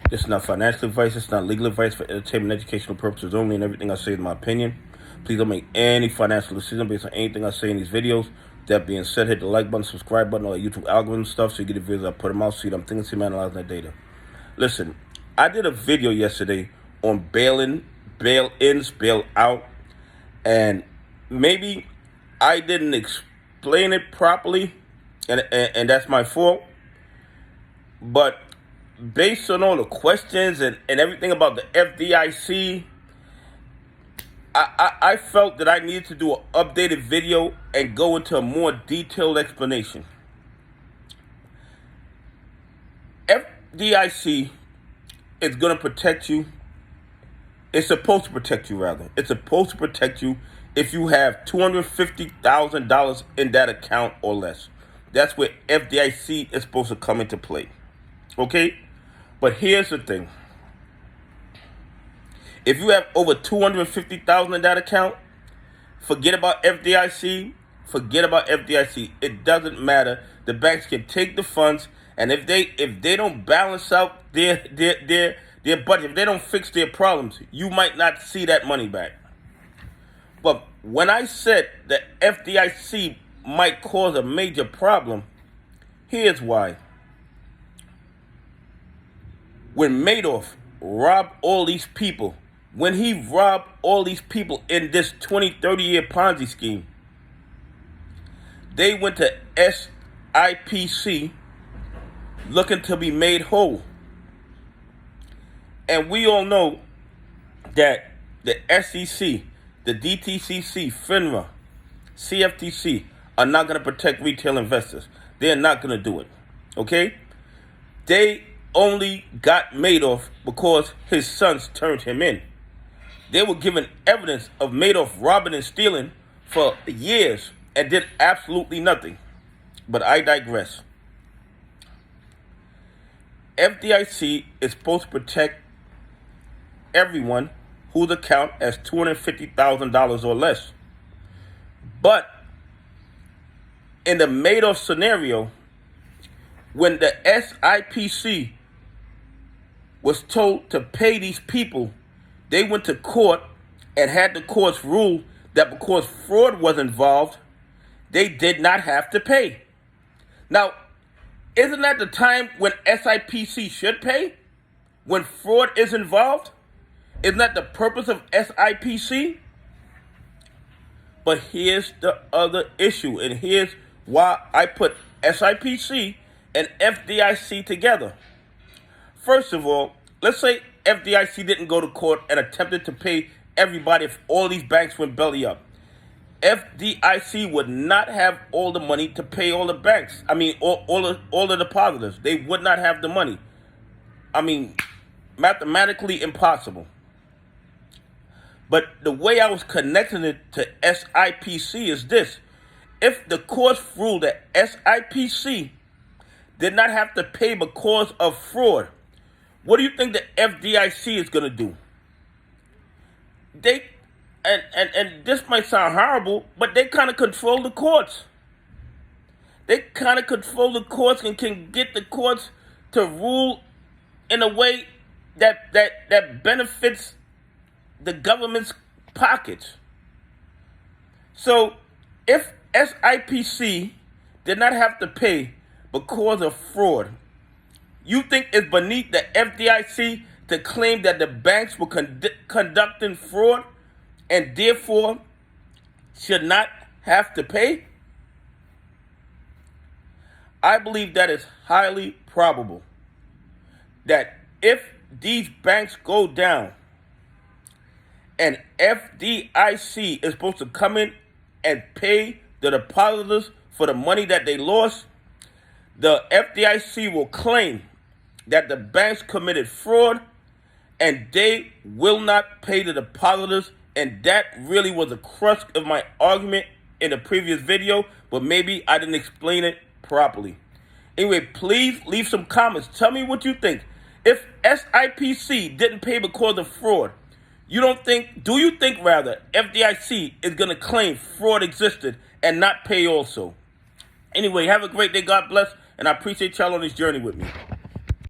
This is not financial advice. It's not legal advice for entertainment and educational purposes only, and everything I say is my opinion. Please don't make any financial decision based on anything I say in these videos. That being said, hit the like button, subscribe button, all that YouTube algorithm stuff so you get the videos I put them out, see what I'm thinking, see me analyzing that data. Listen, I did a video yesterday on bail-ins, bail out, and maybe I didn't explain it properly, and that's my fault. But based on all the questions and everything about the FDIC, I felt that I needed to do an updated video and go into a more detailed explanation. FDIC is going to protect you. It's supposed to protect you, rather. It's supposed to protect you if you have $250,000 in that account or less. That's where FDIC is supposed to come into play. Okay? But here's the thing. If you have over $250,000 in that account, forget about FDIC. Forget about FDIC. It doesn't matter. The banks can take the funds, and if they don't balance out their budget, if they don't fix their problems, you might not see that money back. But when I said that FDIC might cause a major problem, here's why. When Madoff robbed all these people, when he robbed all these people in this 20-30-year Ponzi scheme, they went to SIPC looking to be made whole. And we all know that the SEC, the DTCC, FINRA, CFTC are not going to protect retail investors. They're not going to do it. Okay? They only got Madoff because his sons turned him in. They were given evidence of Madoff robbing and stealing for years and did absolutely nothing. But I digress. FDIC is supposed to protect everyone whose account has $250,000 or less. But in the Madoff scenario, when the SIPC was told to pay these people, they went to court and had the courts rule that because fraud was involved, they did not have to pay. Now, isn't that the time when SIPC should pay? When fraud is involved? Isn't that the purpose of SIPC? But here's the other issue, and here's why I put SIPC and FDIC together. First of all, let's say FDIC didn't go to court and attempted to pay everybody if all these banks went belly up. FDIC would not have all the money to pay all the banks. I mean, all the depositors. They would not have the money. I mean, mathematically impossible. But the way I was connecting it to SIPC is this. If the courts ruled that SIPC did not have to pay because of fraud, what do you think the FDIC is going to do? And this might sound horrible, but they kind of control the courts. They kind of control the courts and can get the courts to rule in a way that benefits the government's pockets. So if SIPC did not have to pay because of fraud, you think it's beneath the FDIC to claim that the banks were conducting fraud and therefore should not have to pay? I believe that is highly probable that if these banks go down and FDIC is supposed to come in and pay the depositors for the money that they lost, the FDIC will claim that the banks committed fraud and they will not pay the depositors. And that really was the crux of my argument in the previous video, but maybe I didn't explain it properly. Anyway, please leave some comments. Tell me what you think. If SIPC didn't pay because of fraud, do you think FDIC is going to claim fraud existed and not pay also? Anyway, have a great day. God bless. And I appreciate y'all on this journey with me.